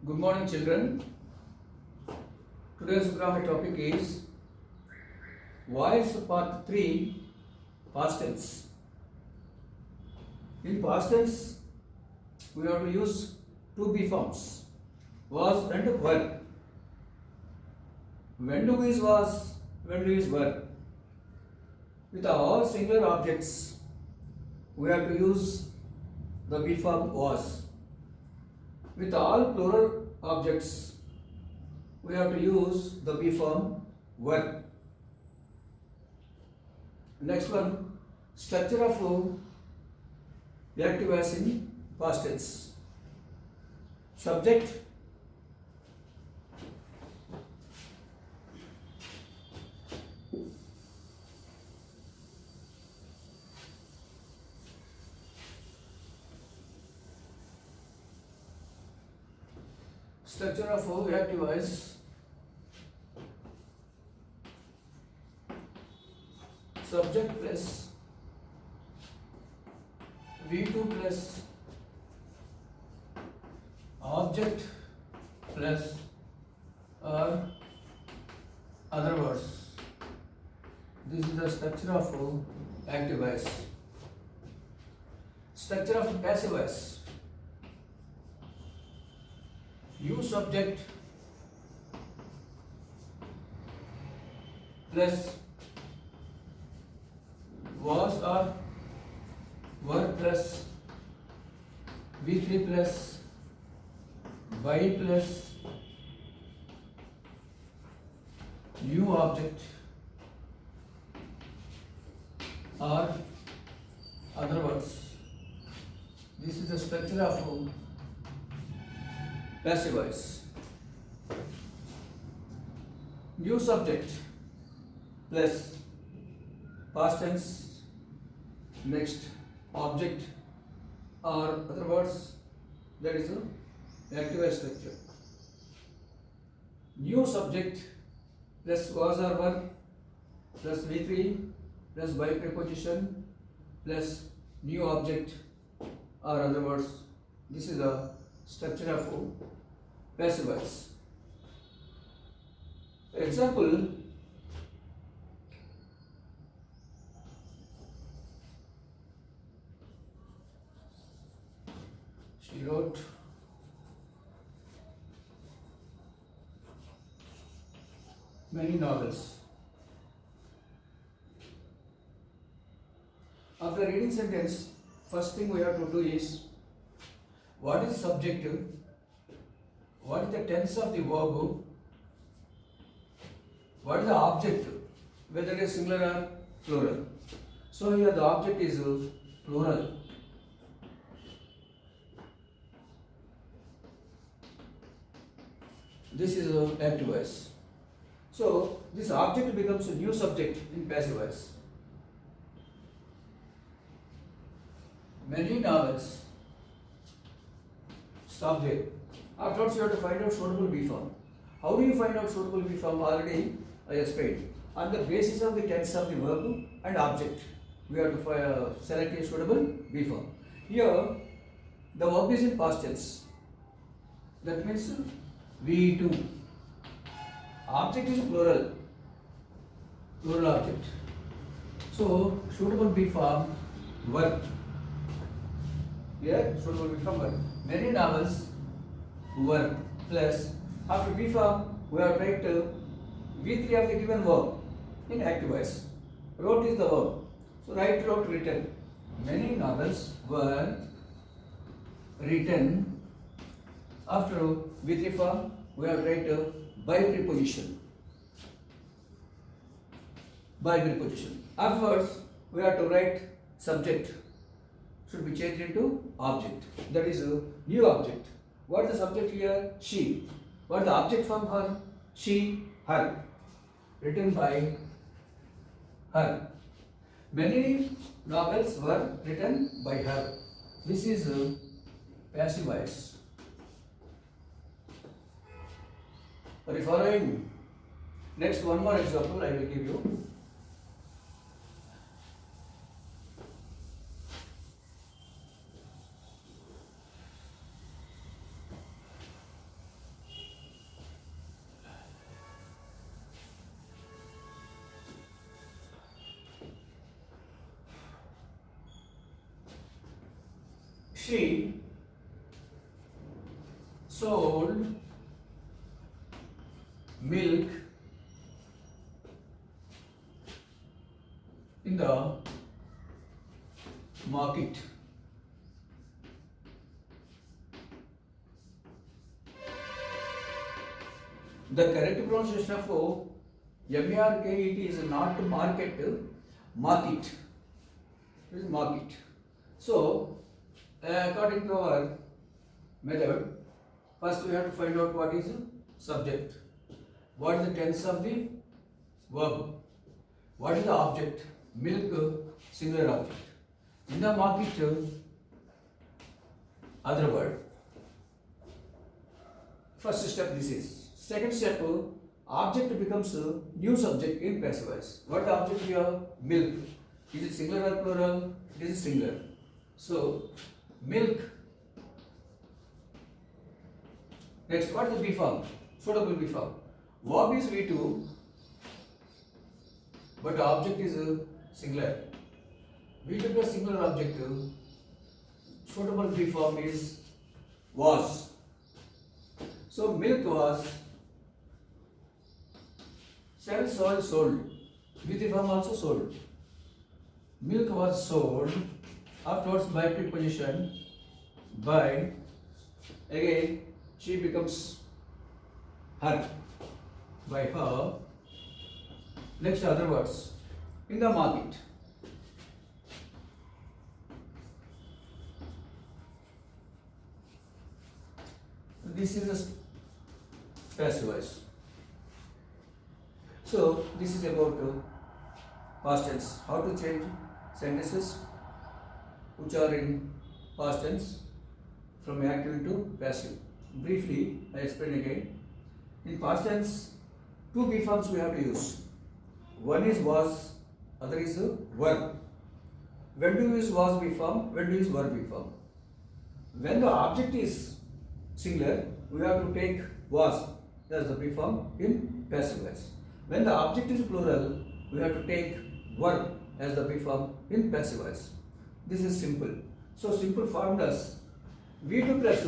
Good morning, children. Today's grammar topic is voice part 3 past tense. In past tense, we have to use two be forms was and were. When do is was, when do is were. With all singular objects, we have to use the be form was. With all plural objects, we have to use the be form were. Next one, structure of active voice in past tense. Subject, structure of active voice. Subject plus V2 plus object plus or other words. This is the structure of active voice. Structure of passive voice. You subject plus was or were plus V3 plus Y plus new object or other words. This is the structure of passive voice. New subject plus past tense next object or other words, that is the active voice structure. New subject plus was or were plus V3 plus by preposition plus new object or other words. This is the structure of passive voice. Example, she wrote many novels. After reading sentence, first thing we have to do is, what is the subject, what is the tense of the verb, what is the object, whether it is singular or plural. So here the object is plural. This is active voice. So this object becomes a new subject in passive voice. Many novels. Stop there. Afterwards you have to find out suitable be form. How do you find out suitable be form? Already I explained. On the basis of the tense of the verb and object, we have to select a suitable be form. Here the verb is in past tense. That means V2. Object is plural object. So suitable be form were. Here suitable be form were. Many novels were plus after be form we have to write V3 of the given verb in active voice. Wrote is the verb. So write, wrote, written. Many novels were written. After V3 form we have to write by preposition. By preposition. Afterwards we have to write subject. Should be changed into object. That is a new object. What is the subject here? She. What is the object from her? She, her. Written by her. Many novels were written by her. This is passive voice. Are you following? Next, one more example I will give you. She sold milk in the market. The correct pronunciation of market is not market, market. It is market. So, according to our method, first we have to find out what is subject, what is the tense of the verb, what is the object, milk, singular object. In the market, other word. First step this is. Second step, object becomes a new subject in passive voice. What the object here? Milk. Is it singular or plural? It is singular. So, milk. Next, what is the B form? Suitable B form. Verb is V2, but the object is singular. V2 plus singular object, suitable B form is was. So, milk was sold. V3 form also sold. Milk was sold. Afterwards, by preposition, by, again, she becomes her. By her. Next, other words. In the market. This is a passive voice. So, this is about past tense. How to change sentences which are in past tense from active into passive. Briefly, I explain again. In past tense, two B forms we have to use. One is was, other is verb. When do you use was B form? When do you use verb B form? When the object is singular, we have to take was as the B form in passive voice. When the object is plural, we have to take verb as the B form in passive voice. This is simple. So simple formulas: V2 plus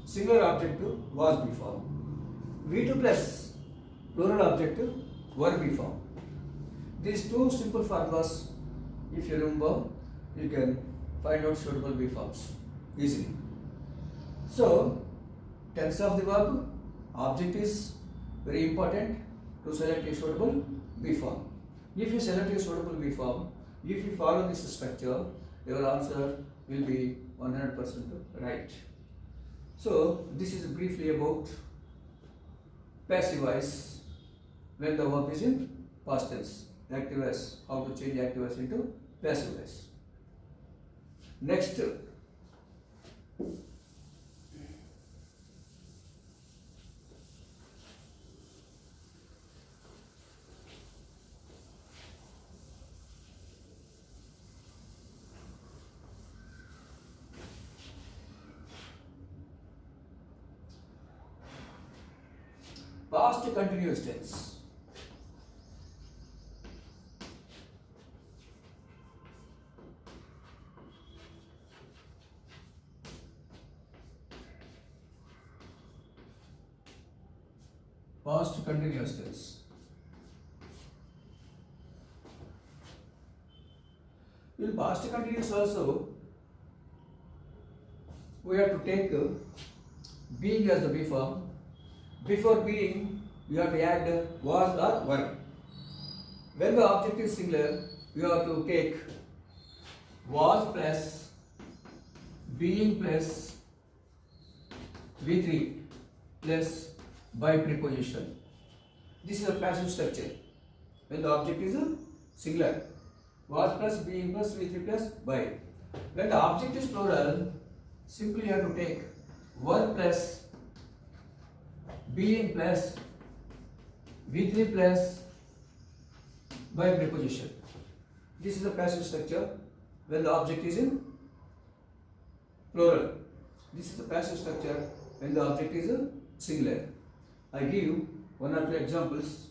singular object was B form, V2 plus plural object verb B form. These two simple formulas, if you remember, you can find out suitable B forms easily. So, tense of the verb, object is very important to select a suitable B form. If you select a suitable B form, if you follow this structure, your answer will be 100% right. So, this is briefly about passive voice when the verb is in past tense. Active voice, how to change active voice into passive voice. Next, past continuous tense. Past continuous tense. In past continuous also, we have to take being as the B form. Before being, you have to add was or were. When the object is singular, you have to take was plus being plus V3 plus by preposition. This is a passive structure. When the object is singular, was plus being plus V3 plus by. When the object is plural, simply you have to take were plus being plus V3 plus by preposition. This is a passive structure when the object is in plural. This is the passive structure when the object is singular. I give you one or two examples.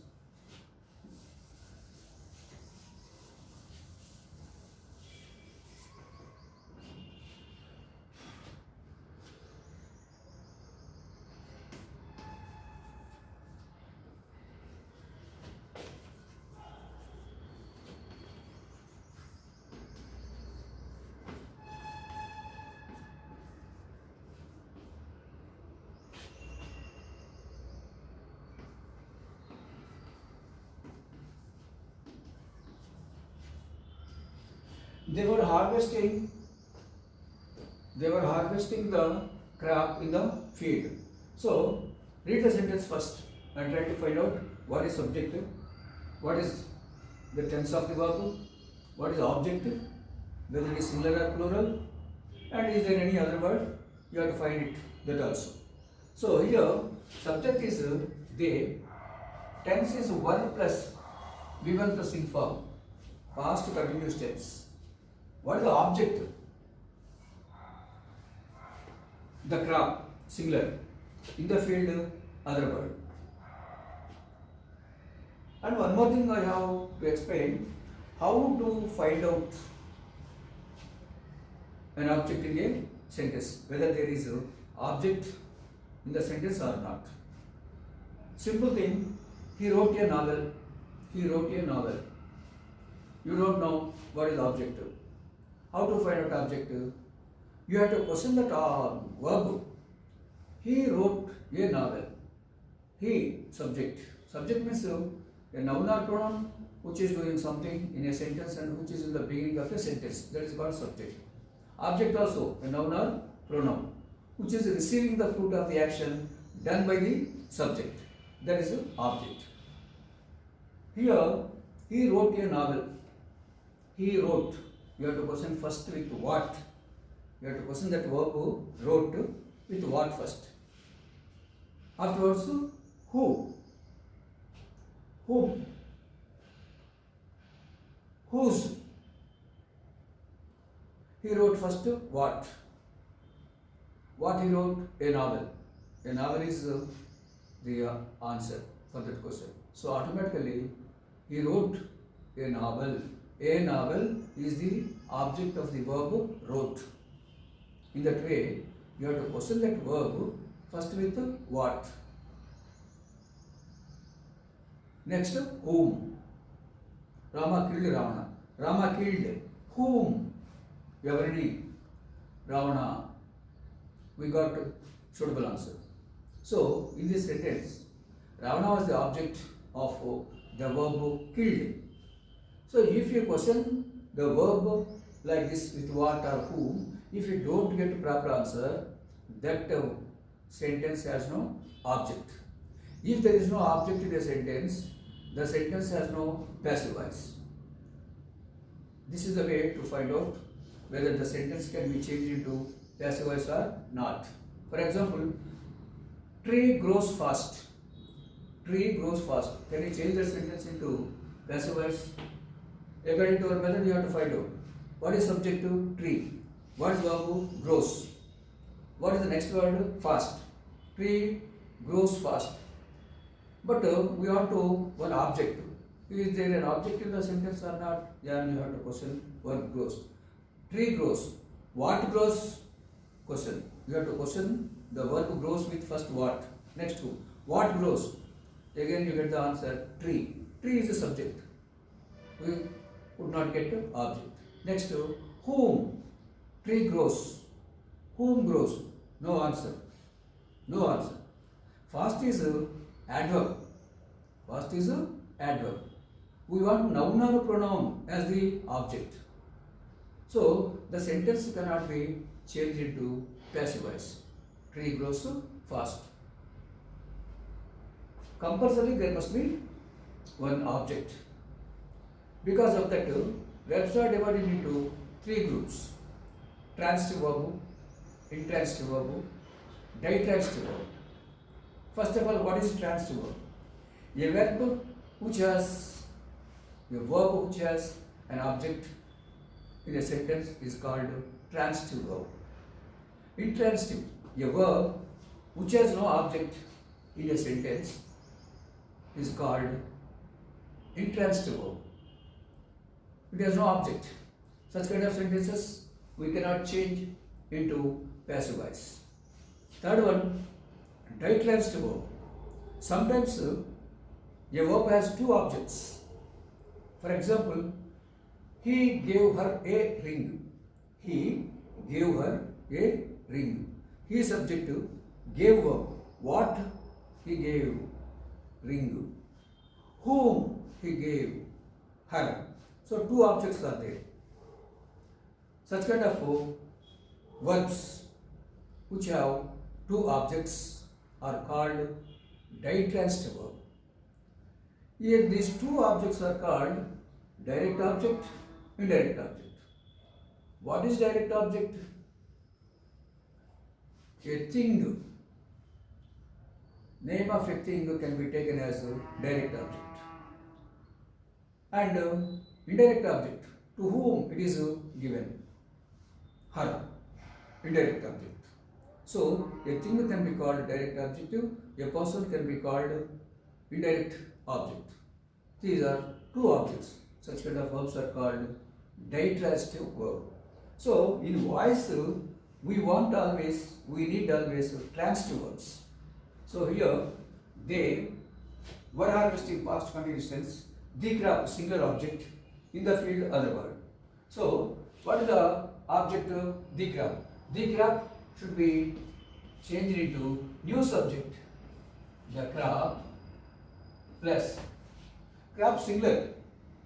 They were harvesting. They were harvesting the crop in the field. So read the sentence first and try to find out what is subject, what is the tense of the verb, what is object, whether it is singular or plural, and is there any other word. You have to find it that also. So here subject is they, tense is verb plus V1 plus inform, past continuous tense. What is the object? The crop, singular. In the field, other word. And one more thing I have to explain, how to find out an object in a sentence, whether there is an object in the sentence or not. Simple thing, he wrote a novel. He wrote a novel. You don't know what is object. How to find out object? You have to question that verb. He wrote a novel. He, subject. Subject means a noun or pronoun which is doing something in a sentence and which is in the beginning of a sentence. That is called subject. Object also a noun or pronoun which is receiving the fruit of the action done by the subject. That is the object. Here, he wrote a novel. He wrote. You have to question first with what. You have to question that verb wrote with what first. Afterwards, who. Whom. Whose. He wrote first what. What he wrote? A novel. A novel is the answer for that question. So automatically he wrote a novel. A novel is the object of the verb wrote. In that way, you have to question that verb first with what. Next, whom. Rama killed Ravana. Rama killed whom? Everybody. Ravana. We got suitable answer. So, in this sentence, Ravana was the object of the verb killed. So, if you question the verb like this with what or whom, if you don't get proper answer, that sentence has no object. If there is no object in the sentence has no passive voice. This is the way to find out whether the sentence can be changed into passive voice or not. For example, tree grows fast. Tree grows fast. Can you change the sentence into passive voice? According to our method, you have to find out what is subject to tree. What is verb? Grows. What is the next word? Fast. Tree grows fast. But we want to one object. Is there an object in the sentence or not? Yeah, you have to question what grows. Tree grows. What grows? Question. You have to question the verb grows with first what. Next to what grows. Again you get the answer tree. Tree is the subject. We would not get the object. Next to whom. Tree grows. Whom grows? No answer. No answer. Fast is adverb. Fast is adverb. We want noun or pronoun as the object. So the sentence cannot be changed into passive voice. Tree grows fast. Compulsorily there must be one object. Because of that, verbs are divided into three groups: transitive verb, intransitive verb, ditransitive verb. First of all, what is transitive verb? A verb which has an object in a sentence is called transitive verb. Intransitive, a verb which has no object in a sentence is called intransitive verb. It has no object. Such kind of sentences we cannot change into passive voice. Third one, ditransitive verb. Sometimes a verb has two objects. For example, he gave her a ring. He gave her a ring. He is subject to gave verb. What he gave? Ring. Whom he gave? Her. So two objects are there. Such kind of verbs which have two objects are called ditransitive verb. Here these two objects are called direct object, indirect object. What is direct object? A thing. Name of a thing can be taken as a direct object. And indirect object, to whom it is given? Her. Indirect object. So, a thing can be called direct objective, a person can be called indirect object. These are two objects. Such kind of verbs are called ditransitive verb. So, in voice, we need always transitive verbs. So, here, they were harvesting past continuous tense, the crop singular object, in the field other word. So, what is the object the crop? The crop should be changed into new subject, the crop plus crop singular,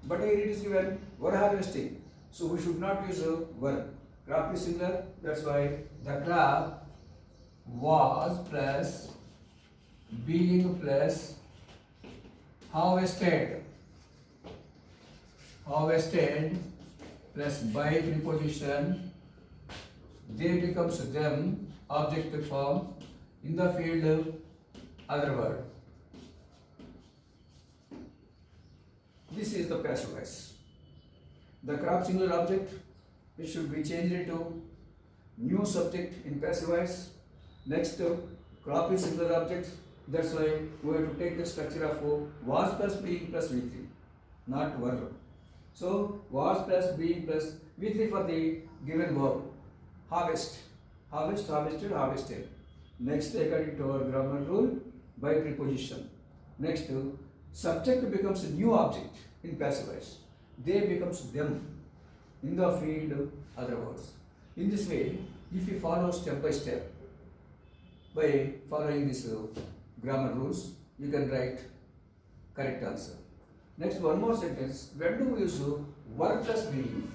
but here it is given were harvesting, so we should not use a were. Crop is singular, that's why the crop was plus being plus harvested plus by preposition, they becomes them objective form in the field other word. This is the passive voice. The crop singular object, it should be changed into new subject in passive voice. Next, crop is singular object. That's why we have to take the structure of was plus being plus V3, not were. So, was plus being plus V3 for the given verb. Harvest, harvested, harvested. Next, according to our grammar rule, by preposition. Next, subject becomes a new object in passive voice. They becomes them in the field other words. In this way, if you follow step by step, by following this grammar rules, you can write correct answer. Next, one more sentence. When do we use were plus being?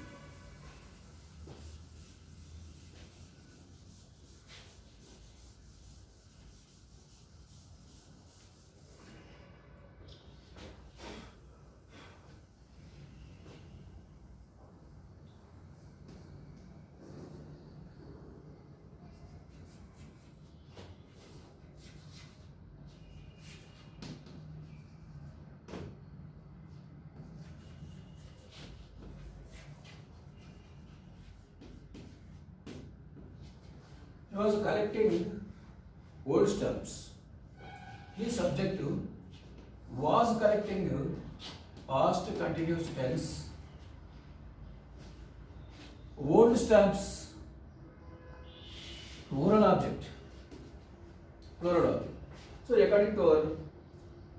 He was collecting old stamps. His subject was collecting past continuous tense old stamps, plural object. So according to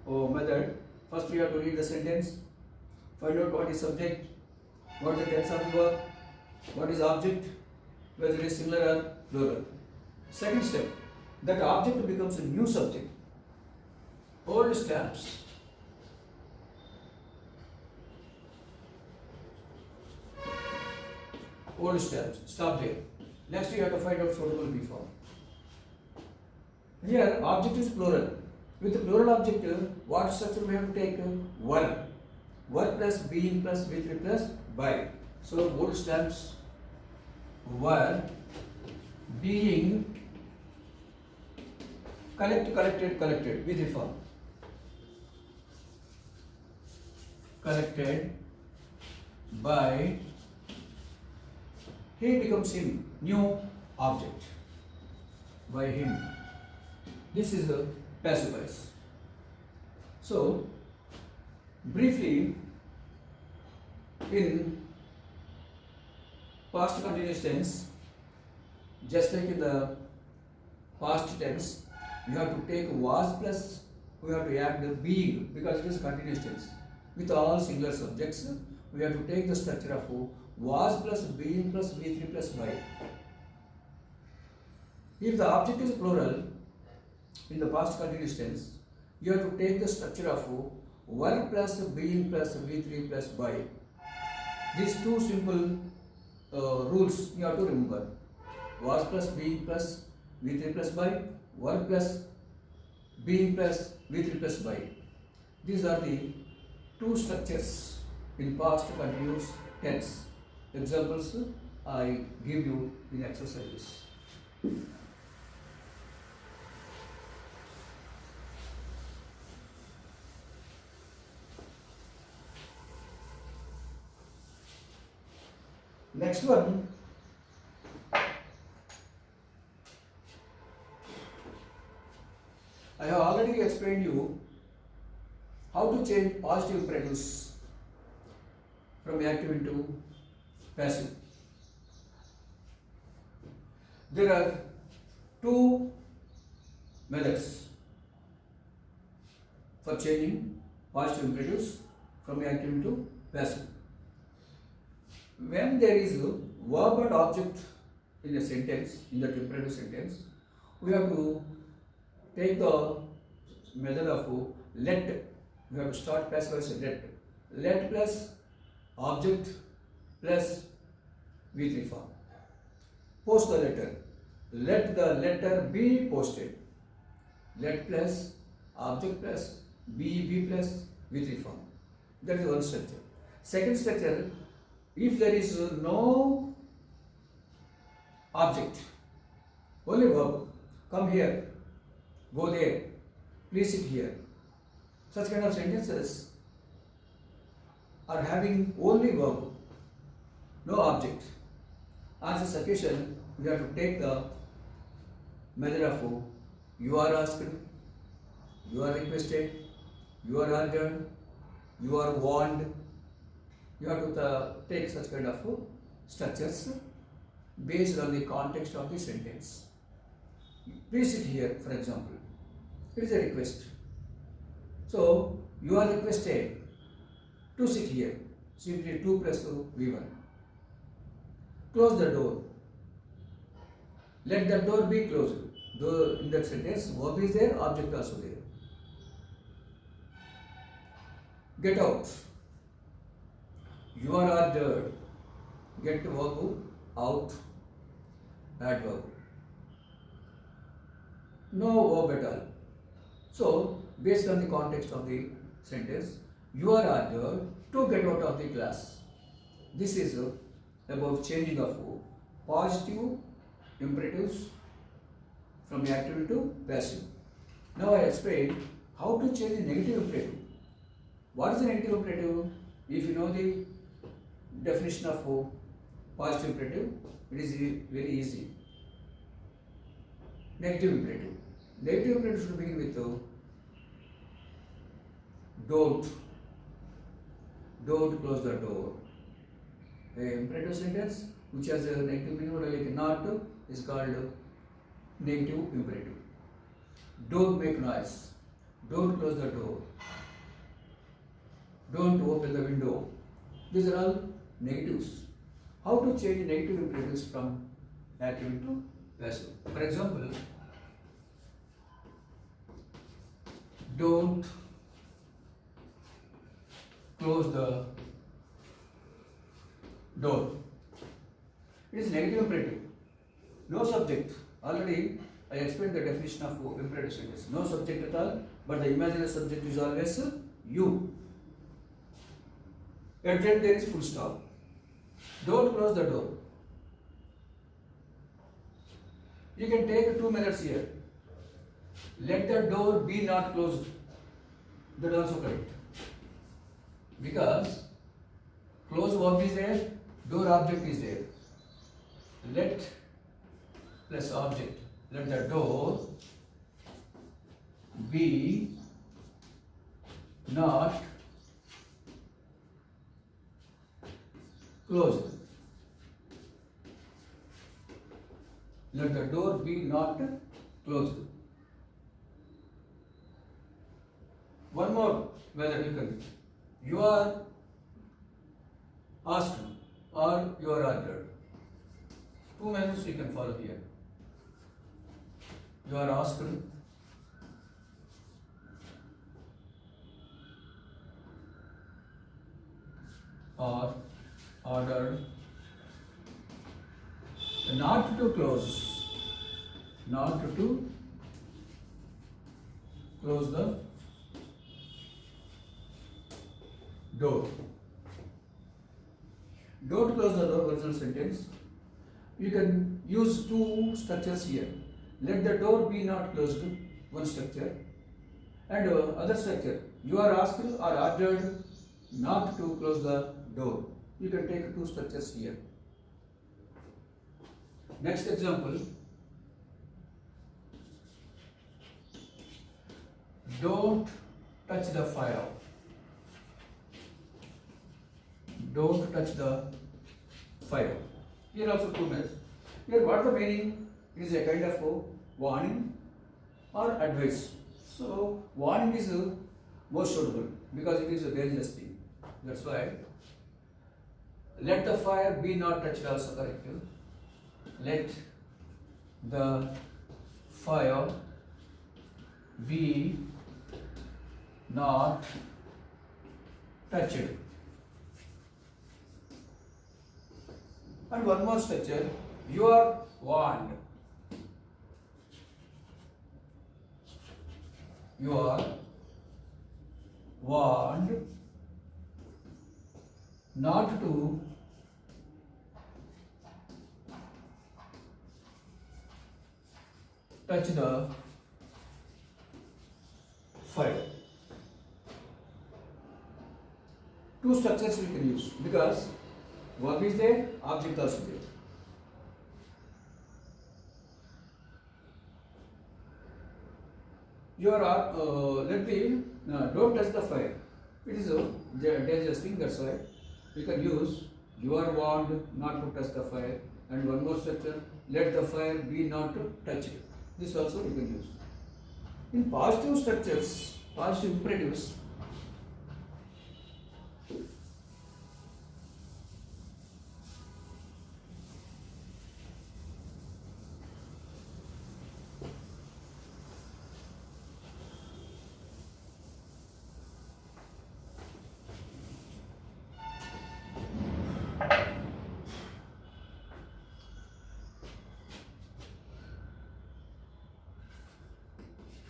our method, first we have to read the sentence, find out what is subject, what is the tense of the verb, what is object, whether it is singular or plural. Second step, that object becomes a new subject. Old stamps. Old stamps. Stop there. Next you have to find out suitable B form. Here object is plural. With the plural object, what structure we have to take? Were. Were plus being plus with plus by. So old stamps were being collected with the form. Collected by, he becomes him, new object by him. This is the passive voice. So, briefly, in past continuous tense, just like in the past tense, you have to take was plus, we have to add the being because it is continuous tense. With all singular subjects, we have to take the structure of was plus being plus V3 plus by. If the object is plural, in the past continuous tense, you have to take the structure of were plus being plus V3 plus by. These two simple rules you have to remember. Was plus being plus V3 plus by, were plus being plus V3 plus by. These are the two structures in past continuous tense. Examples I give you in exercises. Next one, I have already explained you how to change positive imperatives from active into passive. There are two methods for changing positive imperatives from active into passive. When there is a verb and object in a sentence, in that imperative sentence, we have to take the method of let. We have to start passive as let. Let plus object plus V3 form. Post the letter. Let the letter be posted. Let plus object plus be plus V3 form. That is one structure. Second structure, if there is no object, only verb, come here, go there, please sit here. Such kind of sentences are having only verb, no object. As a occasion, we have to take the method of you are asked, you are requested, you are ordered, you are warned. You have to take such kind of structures based on the context of the sentence. Please sit here, for example. It is a request. So, you are requested to sit here. Simply 2 plus V1. Close the door. Let the door be closed. Though in that sentence, verb is there, object also there. Get out. You are ordered. Get verb out. Adverb. No verb at all. So, based on the context of the sentence, you are ordered to get out of the class. This is about changing of positive imperatives from active to passive. Now I explain how to change the negative imperative. What is the negative imperative? If you know the definition of positive imperative, it is very easy. Negative imperative. Negative imperative should begin with don't. Don't close the door. A imperative sentence which has a negative meaning like not is called negative imperative. Don't make noise. Don't close the door. Don't open the window. These are all negatives. How to change negative imperatives from active to passive? For example, don't close the door. It is negative imperative. No subject. Already I explained the definition of imperative sentence. No subject at all, but the imaginary subject is always you. At the end there is full stop. Don't close the door. You can take 2 minutes here. Let the door be not closed. That is also correct. Because close verb is there, door object is there. Let plus object. Let the door be not closed. Let the door be not closed. One more whether you can. You are asked or you are ordered. 2 minutes you can follow here. You are asked or ordered not to close, not to close the door. Don't close the door, original sentence. You can use two structures here. Let the door be not closed, one structure. And other structure, you are asked or ordered not to close the door. You can take two structures here. Next example, don't touch the fire. Don't touch the fire. Here also two means. Here what the meaning? It is a kind of a warning or advice. So warning is more suitable because it is a dangerous thing. That's why let the fire be not touched also correct. Let the fire be not touched. And one more structure, you are warned. You are warned not to touch the fire. Two structures we can use because verb is there, object also there. You are don't touch the fire. It is a dangerous thing. That's why we can use you are warned not to touch the fire, and one more structure, let the fire be not touched. This also we can use. In positive structures, positive imperatives,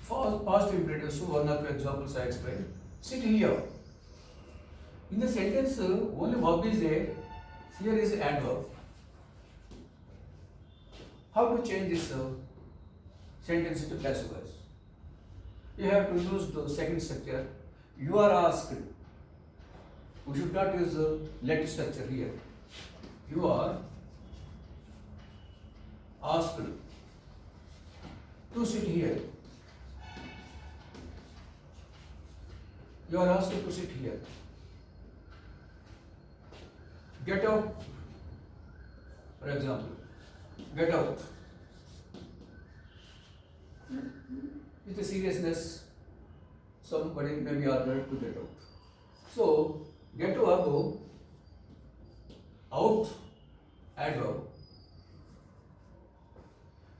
for positive imperatives, so one or two examples I explained. Sit here. In the sentence, only verb is there. Here is adverb. How to change this sentence into passive voice? You have to use the second structure. You are asked. We should not use the let structure here. You are asked to sit here. You are asked to sit here. Get out. For example, get out. With the seriousness, somebody may be ordered to get out. So, get to verb, out, adverb.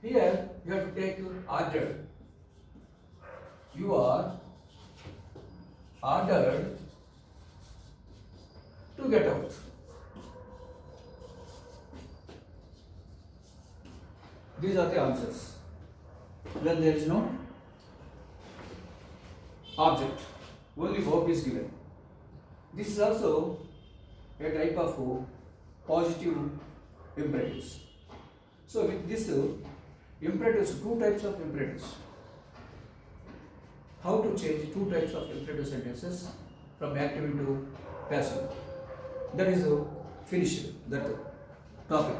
Here, you have to take ordered. You are ordered to get out. These are the answers. When there is no object, only verb is given. This is also a type of positive imperatives. So with this imperatives, two types of imperatives. How to change two types of imperative sentences from active into passive. That is finished, that topic.